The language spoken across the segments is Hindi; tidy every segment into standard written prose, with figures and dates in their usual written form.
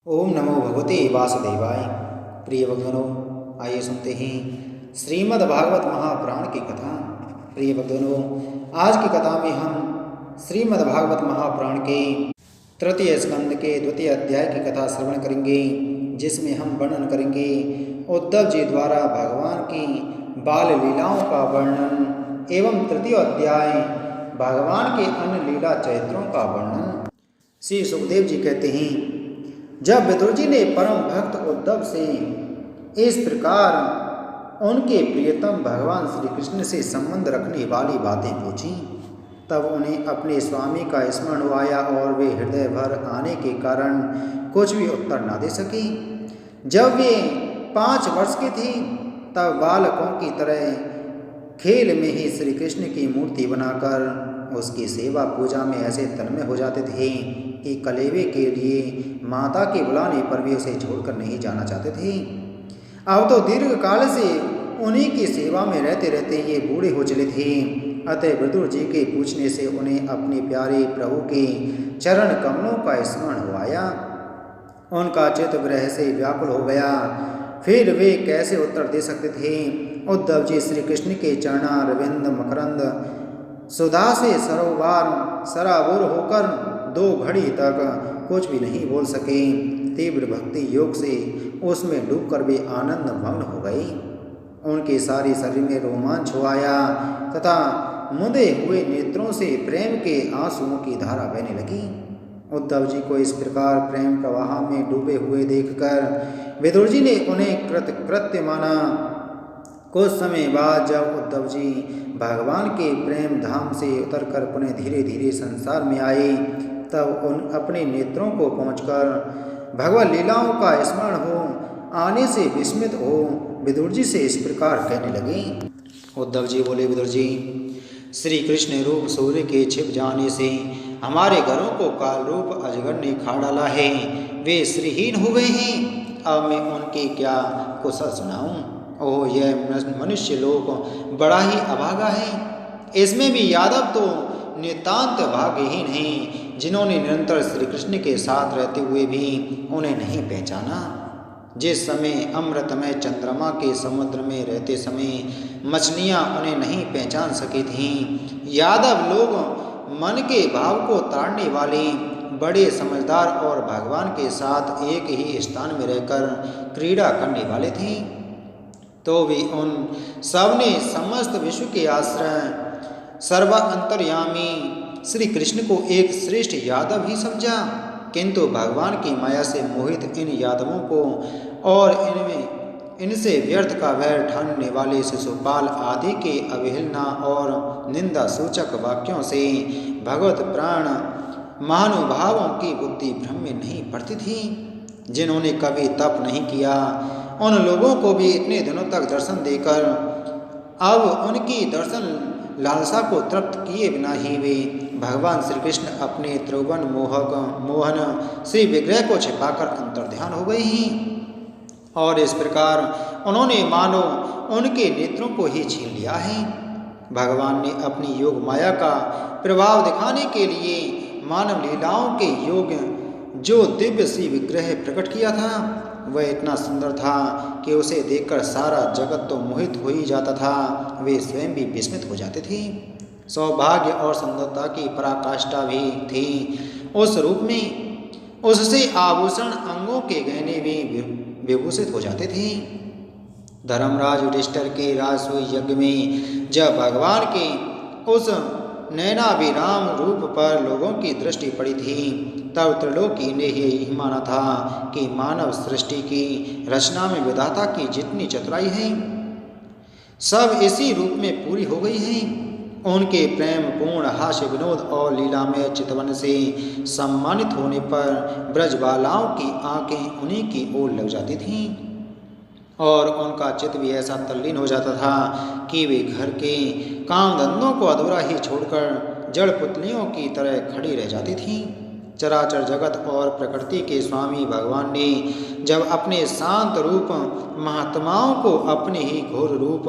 ओम नमो भगवते वासुदेवाय। प्रिय भक्तों, आइए सुनते हैं श्रीमद् भागवत महापुराण की कथा। प्रिय भक्तों, आज की कथा में हम श्रीमद् भागवत महापुराण के तृतीय स्कंद के द्वितीय अध्याय की कथा श्रवण करेंगे, जिसमें हम वर्णन करेंगे उद्धव जी द्वारा भगवान की बाल लीलाओं का वर्णन एवं तृतीय अध्याय भगवान के अन्य लीला चरित्रों का वर्णन। श्री सुखदेव जी कहते हैं, जब विदुर जी ने परम भक्त उद्धव से इस प्रकार उनके प्रियतम भगवान श्री कृष्ण से संबंध रखने वाली बातें पूछी, तब उन्हें अपने स्वामी का स्मरण आया और वे हृदय भर आने के कारण कुछ भी उत्तर ना दे सके। जब वे 5 वर्ष के थे, तब बालकों की तरह खेल में ही श्री कृष्ण की मूर्ति बनाकर उसकी सेवा पूजा में ऐसे तन्मय हो जाते थे कि कलेवे के लिए माता के बुलाने पर भी उसे छोड़कर नहीं जाना चाहते थे। अब तो दीर्घ काल से उन्हीं की सेवा में रहते रहते ये बूढ़े हो चले थे। अतः विदुर जी के पूछने से उन्हें अपने प्यारे प्रभु के चरण कमलों का स्मरण हो आया। उनका चित्त विरह से व्याकुल हो गया। फिर वे कैसे उत्तर दे सकते थे। उद्धव जी श्री कृष्ण के चरणारविंद मकरंद सुधा से सराबोर होकर 2 घड़ी तक कुछ भी नहीं बोल सके। तीव्र भक्ति योग से उसमें डूबकर वे आनंद मग्न हो गए। उनके सारे शरीर में रोमांच हो आया तथा मुंदे हुए नेत्रों से प्रेम के आंसुओं की धारा बहने लगी। उद्धव जी को इस प्रकार प्रेम प्रवाह में डूबे हुए देखकर विदुर जी ने उन्हें कृतकृत्य माना। कुछ समय बाद जब उद्धव जी भगवान के प्रेम धाम से उतरकर पुनः धीरे धीरे संसार में आए, तब उन अपने नेत्रों को पहुंचकर भगवत लीलाओं का स्मरण हो आने से विस्मित हो विदुर जी से इस प्रकार कहने लगे। उद्धव जी बोले, विदुर जी, श्री कृष्ण रूप सूर्य के छिप जाने से हमारे घरों को काल रूप अजगर ने खा डाला है। वे श्रीहीन हो गए हैं। अब मैं उनके क्या कुशल सुनाऊं। ओह, यह मनुष्य लोक बड़ा ही अभागा है। इसमें भी यादव तो नितांत भाग्यहीन हैं, जिन्होंने निरंतर श्री कृष्ण के साथ रहते हुए भी उन्हें नहीं पहचाना। जिस समय अमृतमय चंद्रमा के समुद्र में रहते समय मछलियां उन्हें नहीं पहचान सकी थीं, यादव लोग मन के भाव को ताड़ने वाले बड़े समझदार और भगवान के साथ एक ही स्थान में रहकर क्रीड़ा करने वाले थे। तो भी उन सबने समस्त विश्व के आश्रय सर्व अंतर्यामी श्री कृष्ण को एक श्रेष्ठ यादव ही समझा। किंतु भगवान की माया से मोहित इन यादवों को और इनसे व्यर्थ का वैर ठानने वाले शिशुपाल आदि के अवहेलना और निंदा सूचक वाक्यों से भगवत प्राण महानुभावों की बुद्धि भ्रम में नहीं पड़ती थी। जिन्होंने कभी तप नहीं किया, उन लोगों को भी इतने दिनों तक दर्शन देकर अब उनकी दर्शन लालसा को तृप्त किए बिना ही वे भगवान श्री कृष्ण अपने त्रिभुवन मोहन श्री विग्रह को छिपाकर अंतर्ध्यान हो गए ही। और इस प्रकार उन्होंने मानो उनके नेत्रों को ही छीन लिया है। भगवान ने अपनी योग माया का प्रभाव दिखाने के लिए मानव लीलाओं के योग जो दिव्य श्री विग्रह प्रकट किया था, वह इतना सुंदर था कि उसे देखकर सारा जगत तो मोहित हो ही जाता था। वे स्वयं भी विस्मित हो जाते थे। सौभाग्य और सुंदरता की पराकाष्ठा भी थी उस रूप में। उससे आभूषण अंगों के गहने भी विभूषित हो जाते थे। धर्मराज युधिष्ठिर के राजसूय यज्ञ में जब भगवान के उस नैनाभिराम रूप पर लोगों की दृष्टि पड़ी थी, तब त्रिलोकी ने यही माना था कि मानव सृष्टि की रचना में विधाता की जितनी चतुराई है, सब इसी रूप में पूरी हो गई है। उनके प्रेम पूर्ण हास्य विनोद और लीलामय चितवन से सम्मानित होने पर ब्रजबालाओं की आंखें उन्हीं की ओर लग जाती थीं और उनका चित्त भी ऐसा तल्लीन हो जाता था कि वे घर के काम धंधों को अधूरा ही छोड़कर जड़ पुतलियों की तरह खड़ी रह जाती थीं। चराचर जगत और प्रकृति के स्वामी भगवान ने जब अपने शांत रूप महात्माओं को अपने ही घोर रूप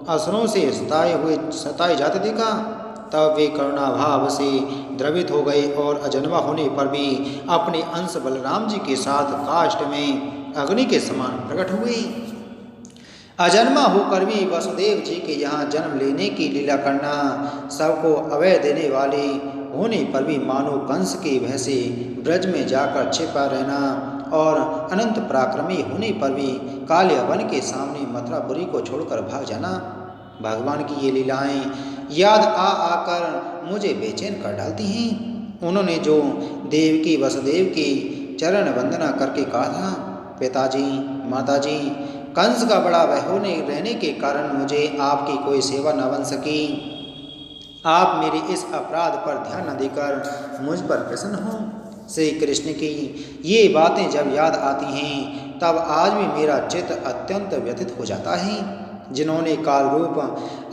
असुरों से सताए जाते देखा, तब वे करुणाभाव से द्रवित हो गए और अजन्मा होने पर भी अपने अंश बलराम जी के साथ काष्ठ में अग्नि के समान प्रकट हुए। अजन्मा होकर भी वसुदेव जी के यहाँ जन्म लेने की लीला करना, सबको अभय देने वाले होने पर भी मानो कंस के भय से ब्रज में जाकर छिपा रहना और अनंत पराक्रमी होने पर भी काल्य वन के सामने मथुरापुरी को छोड़कर भाग जाना, भगवान की ये लीलाएं याद आ आकर मुझे बेचैन कर डालती हैं। उन्होंने जो देवकी वसुदेव की चरण वंदना करके कहा था, पिताजी माताजी, कंस का बड़ा भय होने रहने के कारण मुझे आपकी कोई सेवा न बन सकी। आप मेरे इस अपराध पर ध्यान न देकर मुझ पर प्रसन्न हो। श्री कृष्ण की ये बातें जब याद आती हैं तब आज भी मेरा चित्त अत्यंत व्यथित हो जाता है। जिन्होंने काल रूप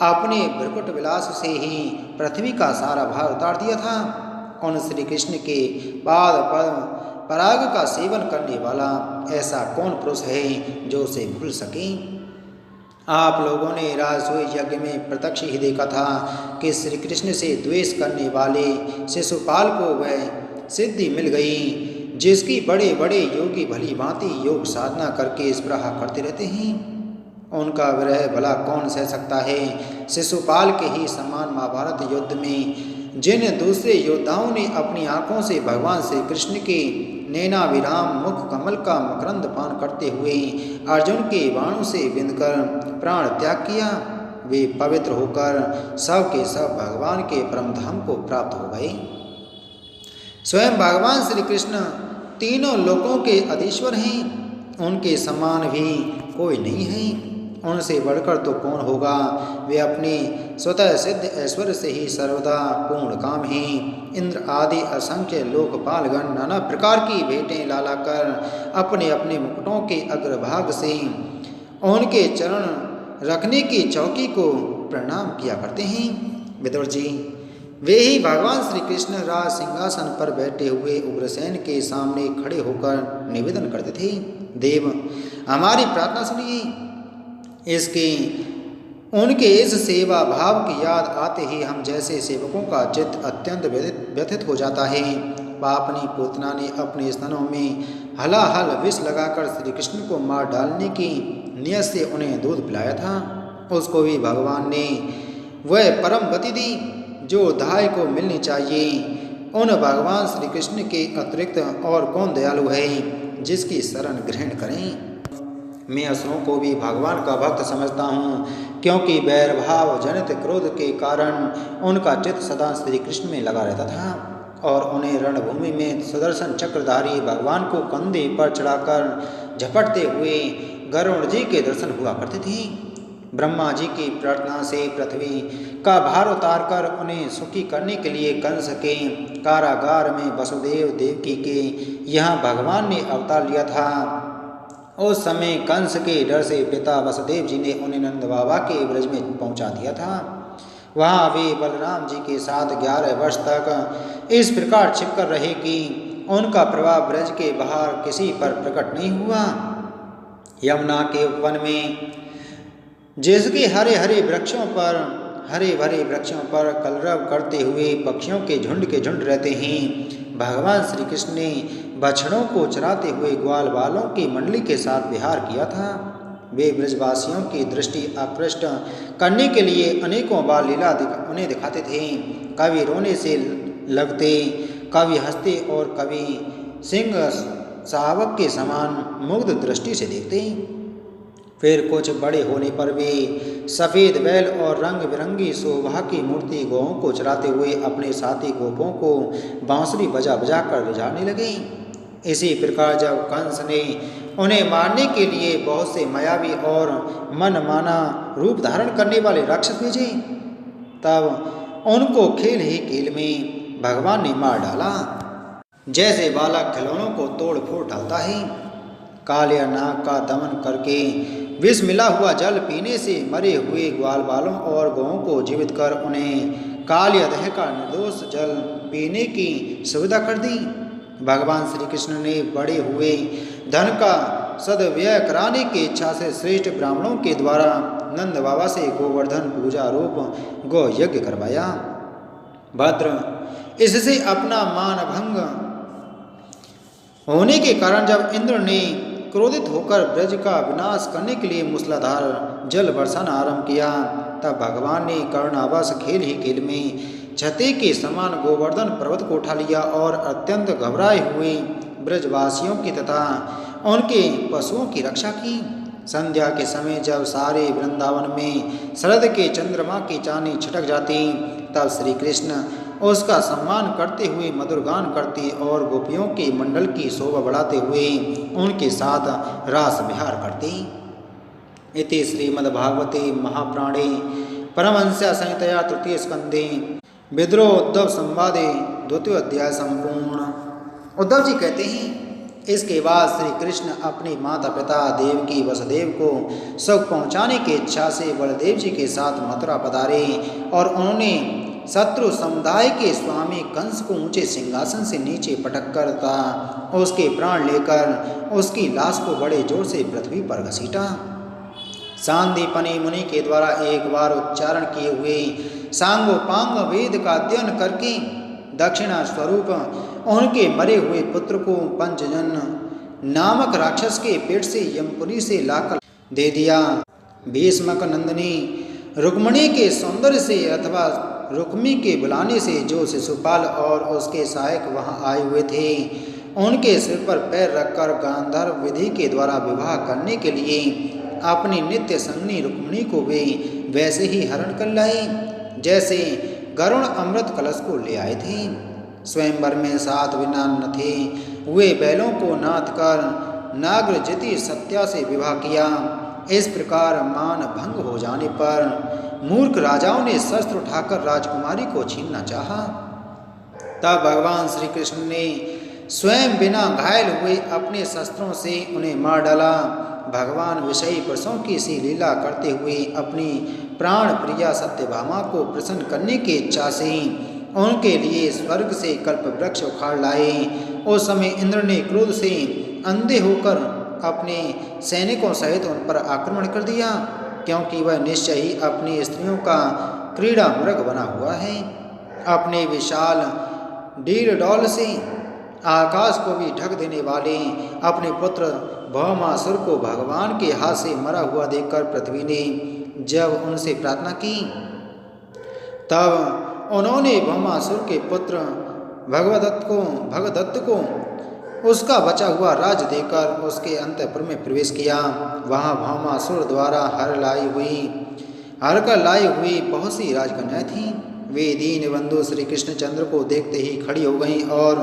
अपने भ्रकुट विलास से ही पृथ्वी का सारा भार उतार दिया था, उन श्री कृष्ण के पाद पराग का सेवन करने वाला ऐसा कौन पुरुष है जो उसे भूल सके। आप लोगों ने राजसूय यज्ञ में प्रत्यक्ष ही देखा था कि श्री कृष्ण से द्वेष करने वाले शिशुपाल को वह सिद्धि मिल गई जिसकी बड़े बड़े योगी भली भांति योग साधना करके स्पृहा करते रहते हैं। उनका विरह भला कौन सह सकता है। शिशुपाल के ही समान महाभारत युद्ध में जिन दूसरे योद्धाओं ने अपनी आंखों से भगवान श्री कृष्ण के नैना विराम मुख कमल का मकरंद पान करते हुए अर्जुन के बाणों से बिंदकर प्राण त्याग किया, वे पवित्र होकर सब के सब भगवान के परम धाम को प्राप्त हो गए। स्वयं भगवान श्री कृष्ण तीनों लोकों के अधीश्वर हैं, उनके समान भी कोई नहीं है, उनसे बढ़कर तो कौन होगा। वे अपने स्वतः सिद्ध ऐश्वर्य से ही सर्वदा पूर्ण काम हैं। इंद्र आदि असंख्य लोकपालगण नाना प्रकार की भेंटें लाला कर अपने अपने मुकुटों के अग्रभाग से उनके चरण रखने की चौकी को प्रणाम किया करते हैं। विदुर जी, वे ही भगवान श्री कृष्ण राज सिंहासन पर बैठे हुए उग्रसेन के सामने खड़े होकर निवेदन करते थे, देव हमारी प्रार्थना सुनिए। इसके उनके इस सेवा भाव की याद आते ही हम जैसे सेवकों का चित्त अत्यंत व्यथित हो जाता है। पापनी पूतना ने अपने स्तनों में हलाहल विष लगाकर श्री कृष्ण को मार डालने की नियत से उन्हें दूध पिलाया था, उसको भी भगवान ने वह परम गति दी जो दाय को मिलनी चाहिए। उन भगवान श्री कृष्ण के अतिरिक्त और कौन दयालु है जिसकी शरण ग्रहण करें। मैं असुरों को भी भगवान का भक्त समझता हूँ, क्योंकि बैर भाव जनित क्रोध के कारण उनका चित्त सदा श्री कृष्ण में लगा रहता था और उन्हें रणभूमि में सुदर्शन चक्रधारी भगवान को कंधे पर चढ़ाकर झपटते हुए गरुड़ जी के दर्शन हुआ करते थे। ब्रह्मा जी की प्रार्थना से पृथ्वी का भार उतार कर उन्हें सुखी करने के लिए कंस के कारागार में वसुदेव देवकी के यहाँ भगवान ने अवतार लिया था। उस समय कंस के डर से पिता वसुदेव जी ने उन्हें नंद बाबा के ब्रज में पहुंचा दिया था। वहाँ वे बलराम जी के साथ 11 वर्ष तक इस प्रकार छिपकर रहे कि उनका प्रभाव ब्रज के बाहर किसी पर प्रकट नहीं हुआ। यमुना के वन में जिसके हरे भरे वृक्षों पर कलरव करते हुए पक्षियों के झुंड रहते हैं, भगवान श्री कृष्ण ने बछड़ों को चराते हुए ग्वाल बालों की मंडली के साथ विहार किया था। वे ब्रजवासियों की दृष्टि आकृष्ट करने के लिए अनेकों बार लीला उन्हें दिखाते थे। कभी रोने से लगते, कभी हंसते और कभी सिंह शावक के समान मुग्ध दृष्टि से देखते। फिर कुछ बड़े होने पर वे सफ़ेद बैल और रंग बिरंगी शोभा की मूर्ति गौओं को चराते हुए अपने साथी गोपों को बांसुरी बजा बजा कर रिझाने लगे। इसी प्रकार जब कंस ने उन्हें मारने के लिए बहुत से मायावी और मनमाना रूप धारण करने वाले राक्षस भेजे, तब उनको खेल ही खेल में भगवान ने मार डाला, जैसे बालक खिलौनों को तोड़ फोड़ डालता है। कालिया नाग का दमन करके विष मिला हुआ जल पीने से मरे हुए ग्वाल बालों और गौओं को जीवित कर उन्हें कालियादह का निर्दोष जल पीने की सुविधा कर दी। भगवान श्री कृष्ण ने बड़े हुए धन का सदव्यय कराने की इच्छा से श्रेष्ठ ब्राह्मणों के द्वारा नंद बाबा से गोवर्धन पूजा रूप गौ यज्ञ करवाया। भद्र, इससे अपना मान भंग होने के कारण जब इंद्र ने क्रोधित होकर ब्रज का विनाश करने के लिए मूसलाधार जल बरसाना आरंभ किया, तब भगवान ने कर्णावश खेल ही खेल में छते के समान गोवर्धन पर्वत को उठा लिया और अत्यंत घबराए हुए ब्रजवासियों की तथा उनके पशुओं की रक्षा की। संध्या के समय जब सारे वृंदावन में शरद के चंद्रमा की चांदनी छिटक जाती, तब श्री कृष्ण उसका सम्मान करते हुए मधुर गान करते और गोपियों के मंडल की शोभा बढ़ाते हुए उनके साथ रास विहार करते। इति श्रीमद्भागवते महापुराणे परमहंस्या संहितया तृतीय स्कंधे विद्रोह उद्धव संवादे द्वितीय अध्याय संपूर्ण। उद्धव जी कहते हैं, इसके बाद श्री कृष्ण अपने माता पिता देवकी वसुदेव को सुख पहुँचाने की इच्छा से बलदेव जी के साथ मथुरा पधारे और उन्होंने शत्रु समुदाय के स्वामी कंस को ऊंचे सिंहासन से नीचे पटक कर था उसके प्राण लेकर उसकी लाश को बड़े जोर से पृथ्वी पर घसीटा। सांदीपनि मुनि के द्वारा एक बार उच्चारण किए हुए सांगोपांग वेद का अध्ययन करके दक्षिणा स्वरूप उनके मरे हुए पुत्र को पंचजन नामक राक्षस के पेट से यमपुरी से लाकर दे दिया। भीष्मक नंदिनी रुक्मिणी के सौंदर्य से अथवा रुक्मी के बुलाने से जो शिशुपाल और उसके सहायक वहां आए हुए थे, उनके सिर पर पैर रखकर गांधर्व विधि के द्वारा विवाह करने के लिए अपनी नित्य संगनी रुक्मिणी को वे वैसे ही हरण कर लाए जैसे गरुण अमृत कलश को ले आए थे। स्वयंवर में 7 विमान थे, वे बैलों को नाथ कर नागरजति सत्या से विवाह किया। इस प्रकार मान भंग हो जाने पर मूर्ख राजाओं ने शस्त्र उठाकर राजकुमारी को छीनना चाहा। तब भगवान श्री कृष्ण ने स्वयं बिना घायल हुए अपने शस्त्रों से उन्हें मार डाला। भगवान विषयी पुरुषों की सी लीला करते हुए अपनी प्राण प्रिया सत्यभामा को प्रसन्न करने की इच्छा से उनके लिए स्वर्ग से कल्प वृक्ष उखाड़ लाए। उस समय इंद्र ने क्रोध से अंधे होकर अपने सैनिकों सहित उन पर आक्रमण कर दिया, क्योंकि वह निश्चय ही अपनी स्त्रियों का क्रीड़ा मृग बना हुआ है। अपने विशाल डील से आकाश को भी ढक देने वाले अपने पुत्र भौमासुर को भगवान के हाथ से मरा हुआ देखकर पृथ्वी ने जब उनसे प्रार्थना की, तब उन्होंने भौमासुर के पुत्र भगदत्त को उसका बचा हुआ राज देकर उसके अंतःपुर में प्रवेश किया। वहाँ भौमासुर द्वारा हर कर लाई हुई बहुत सी राजकन्याएं थीं। वे दीन बंधु श्री कृष्णचंद्र को देखते ही खड़ी हो गईं और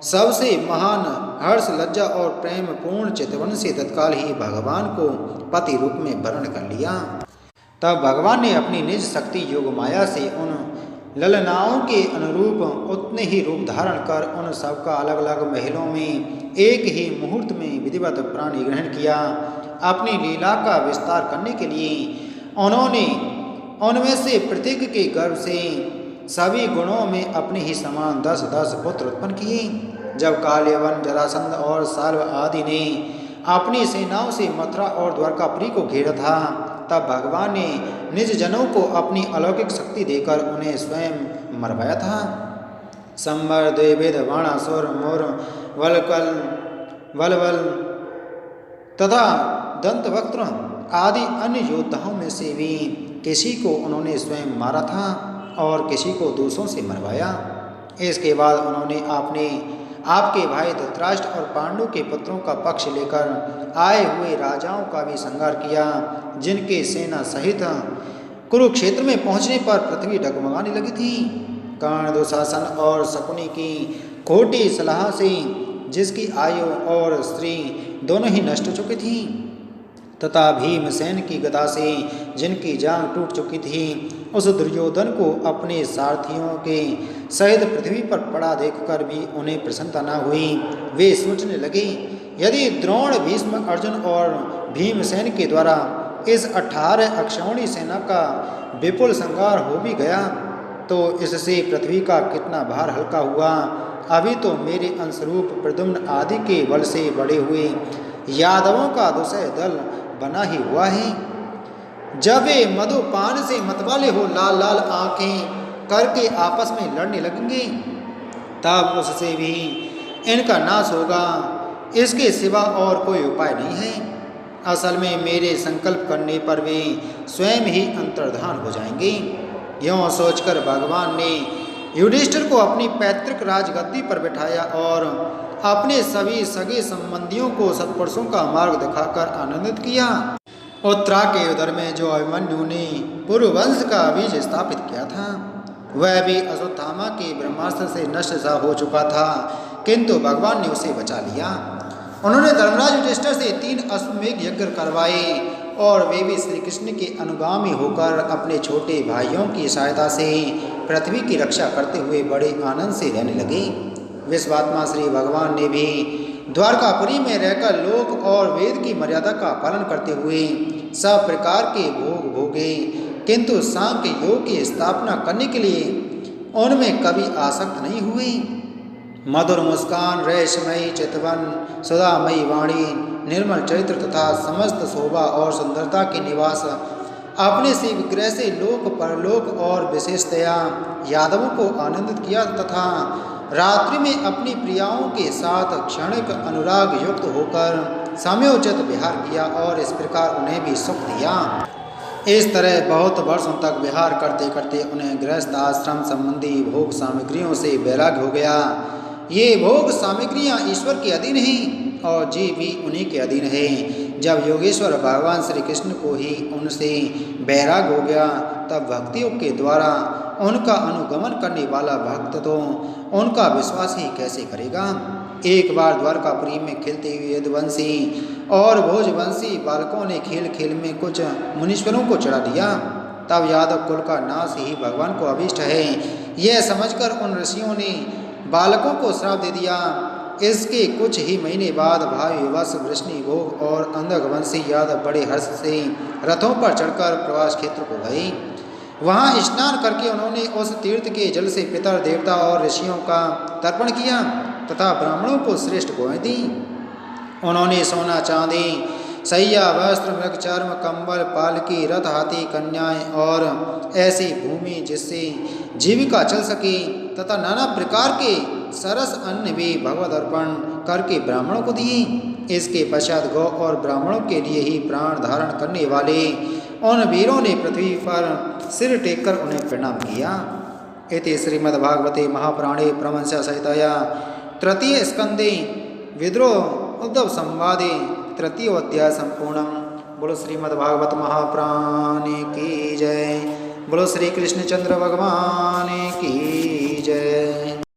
सबसे महान हर्ष लज्जा और प्रेम पूर्ण चितवन से तत्काल ही भगवान को पति रूप में वर्ण कर लिया। तब भगवान ने अपनी निज शक्ति योग माया से उन ललनाओं के अनुरूप उतने ही रूप धारण कर उन सबका अलग अलग महलों में एक ही मुहूर्त में विधिवत प्राणी ग्रहण किया। अपनी लीला का विस्तार करने के लिए उन्होंने उनमें से प्रत्येक के गर्भ से सभी गुणों में अपने ही समान 10-10 पुत्र उत्पन्न किए। जब काल्यवन, जरासंध और साल्व आदि ने अपनी सेनाओं से मथुरा और द्वारकापुरी को घेरा था, तब भगवान ने निज जनों को अपनी अलौकिक शक्ति देकर उन्हें स्वयं मरवाया था। संवर, द्विविध, बाणासुर, मोर, वलवल तथा दंतवक्त्र आदि अन्य योद्धाओं में से भी किसी को उन्होंने स्वयं मारा था और किसी को दूसरों से मरवाया। इसके बाद उन्होंने आपके भाई धृतराष्ट्र और पांडु के पुत्रों का पक्ष लेकर आए हुए राजाओं का भी संहार किया, जिनके सेना सहित कुरुक्षेत्र में पहुंचने पर पृथ्वी डगमगाने लगी थी। कर्ण, दुशासन और शकुनी की खोटी सलाह से जिसकी आयु और स्त्री दोनों ही नष्ट हो चुकी थी, तथा भीमसेन की गदा से जिनकी जांघ टूट चुकी थी, उस दुर्योधन को अपने सारथियों के सहित पृथ्वी पर पड़ा देखकर भी उन्हें प्रसन्नता न हुई। वे सोचने लगे, यदि द्रोण, भीष्म, अर्जुन और भीमसेन के द्वारा इस 18 अक्षौणी सेना का विपुल संहार हो भी गया, तो इससे पृथ्वी का कितना भार हल्का हुआ। अभी तो मेरे अंशरूप प्रद्युम्न आदि के बल से बड़े हुए यादवों का दुसह दल बना ही हुआ है। जब वे मधुपान से मतवाले हो लाल लाल आंखें करके आपस में लड़ने लगेंगे, तब उससे भी इनका नाश होगा। इसके सिवा और कोई उपाय नहीं है। असल में मेरे संकल्प करने पर वे स्वयं ही अंतर्धान हो जाएंगे। यूँ सोचकर भगवान ने युधिष्ठिर को अपनी पैतृक राजगद्दी पर बिठाया और अपने सभी सगे संबंधियों को सत्पुरुषों का मार्ग दिखाकर आनंदित किया। उत्तरा के उदर में जो अभिमन्यु ने पुरुवंश का बीज स्थापित किया था, वह भी अश्वत्थामा के ब्रह्मास्त्र से नष्ट सा हो चुका था, किंतु भगवान ने उसे बचा लिया। उन्होंने धर्मराज युधिष्ठिर से 3 अश्वमेध यज्ञ करवाए और वे भी श्री कृष्ण के अनुगामी होकर अपने छोटे भाइयों की सहायता से पृथ्वी की रक्षा करते हुए बड़े आनंद से रहने लगे। विश्वात्मा श्री भगवान ने भी द्वारकापुरी में रहकर लोक और वेद की मर्यादा का पालन करते हुए सब प्रकार के भोग भोगे, किंतु सांख्य योग की स्थापना करने के लिए उनमें कभी आसक्त नहीं हुए। मधुर मुस्कान, रेशमयी चितवन, सुधामयी वाणी, निर्मल चरित्र तथा समस्त शोभा और सुंदरता के निवास अपने से विग्रह से लोक परलोक और विशेषतया यादवों को आनंदित किया तथा रात्रि में अपनी प्रियाओं के साथ क्षणिक अनुराग युक्त होकर समयोचित विहार किया और इस प्रकार उन्हें भी सुख दिया। इस तरह बहुत वर्षों तक विहार करते करते उन्हें गृहस्थ आश्रम संबंधी भोग सामग्रियों से वैराग्य हो गया। ये भोग सामग्रियाँ ईश्वर के अधीन हैं और जीव भी उन्हीं के अधीन है। जब योगेश्वर भगवान श्री कृष्ण को ही उनसे वैराग हो गया, तब भक्तियों के द्वारा उनका अनुगमन करने वाला भक्त तो उनका विश्वास ही कैसे करेगा। एक बार द्वारकापुरी में खेलते हुए यदुवंशी और भोजवंशी बालकों ने खेल खेल में कुछ मुनीश्वरों को चढ़ा दिया। तब यादव कुल का नाश ही भगवान को अभीष्ट है, यह समझकर उन ऋषियों ने बालकों को श्राप दे दिया। इसके कुछ ही महीने बाद भाई विवश वृष्णिभोग और अंधकवंशी यादव बड़े हर्ष से रथों पर चढ़कर प्रवास क्षेत्र को गए। वहाँ स्नान करके उन्होंने उस तीर्थ के जल से पितर देवता और ऋषियों का तर्पण किया तथा ब्राह्मणों को श्रेष्ठ गोएं दी। उन्होंने सोना चांदी, सैया, वस्त्र, मृग चर्म, कंबल, पालकी, रथ, हाथी, कन्याएं और ऐसी भूमि जिससे जीविका चल सके तथा नाना प्रकार के सरस अन्न भी भगवत अर्पण करके ब्राह्मणों को दिए। इसके पश्चात गौ और ब्राह्मणों के लिए ही प्राण धारण करने वाले उन वीरों ने पृथ्वी पर सिर टेककर उन्हें प्रणाम किया। इति श्रीमद्भागवते महापुराणे परमहंस संहिताया तृतीय स्कंदे विद्रोह उद्धव संवादे तृतीय अध्याय संपूर्णम। बोलो श्रीमद्भागवत महापुराण की जय। बोलो श्री कृष्णचंद्र भगवान की जय।